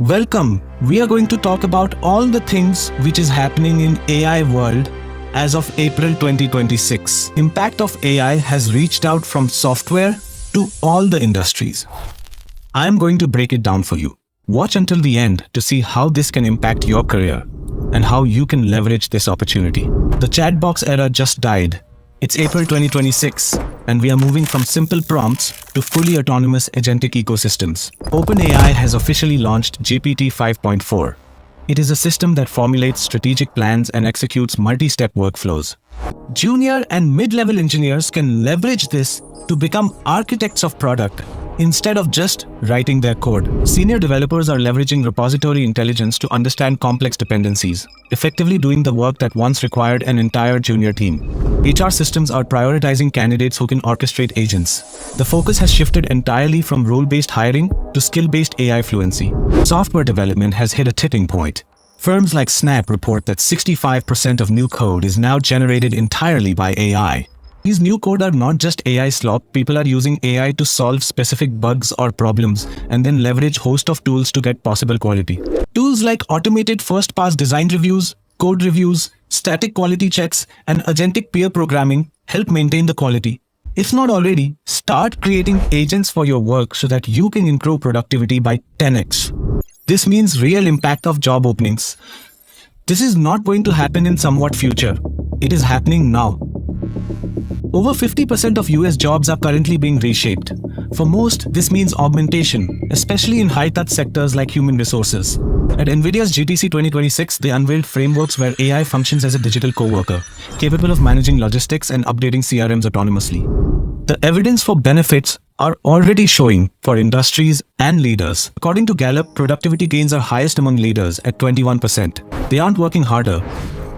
Welcome. We are going to talk about all the things which is happening in AI world as of April 2026. Impact of AI has reached out from software to all the industries. I am going to break it down for you. Watch until the end to see how this can impact your career and how you can leverage this opportunity. The chatbox era just died. It's April 2026, and we are moving from simple prompts to fully autonomous agentic ecosystems. OpenAI has officially launched GPT-5.4. It is a system that formulates strategic plans and executes multi-step workflows. Junior and mid-level engineers can leverage this to become architects of product instead of just writing their code. Senior developers are leveraging repository intelligence to understand complex dependencies, effectively doing the work that once required an entire junior team. HR systems are prioritizing candidates who can orchestrate agents. The focus has shifted entirely from role-based hiring to skill-based AI fluency. Software development has hit a tipping point. Firms like Snap report that 65% of new code is now generated entirely by AI. These new code are not just AI slop. People are using AI to solve specific bugs or problems and then leverage host of tools to get possible quality. Tools like automated first-pass design reviews, code reviews, static quality checks, and agentic peer programming help maintain the quality. If not already, start creating agents for your work so that you can improve productivity by 10x. This means real impact of job openings. This is not going to happen in somewhat future. It is happening now. Over 50% of US jobs are currently being reshaped. For most, this means augmentation, especially in high-touch sectors like human resources. At NVIDIA's GTC 2026, they unveiled frameworks where AI functions as a digital coworker, capable of managing logistics and updating CRMs autonomously. The evidence for benefits are already showing for industries and leaders. According to Gallup, productivity gains are highest among leaders at 21%. They aren't working harder.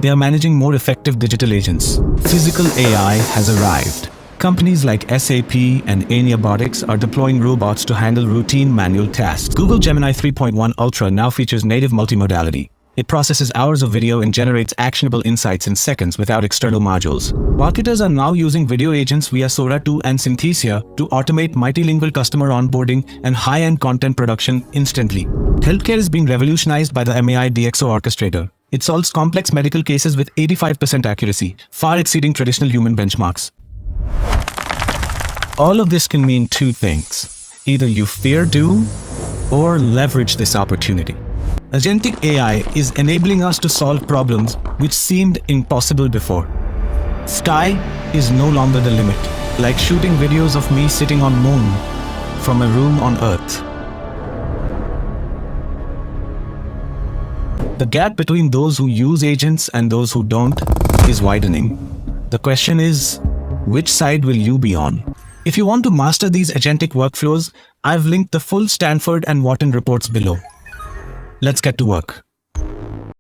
They are managing more effective digital agents. Physical AI has arrived. Companies like SAP and ANYbotics are deploying robots to handle routine manual tasks. Google Gemini 3.1 Ultra now features native multi-modality. It processes hours of video and generates actionable insights in seconds without external modules. Marketers are now using video agents via Sora 2 and Synthesia to automate multilingual customer onboarding and high-end content production instantly. Healthcare is being revolutionized by the MAI DxO orchestrator. It solves complex medical cases with 85% accuracy, far exceeding traditional human benchmarks. All of this can mean two things. Either you fear doom or leverage this opportunity. Agentic AI is enabling us to solve problems which seemed impossible before. Sky is no longer the limit, like shooting videos of me sitting on moon from a room on Earth. The gap between those who use agents and those who don't is widening. The question is, which side will you be on? If you want to master these agentic workflows, I've linked the full Stanford and Wharton reports below. Let's get to work.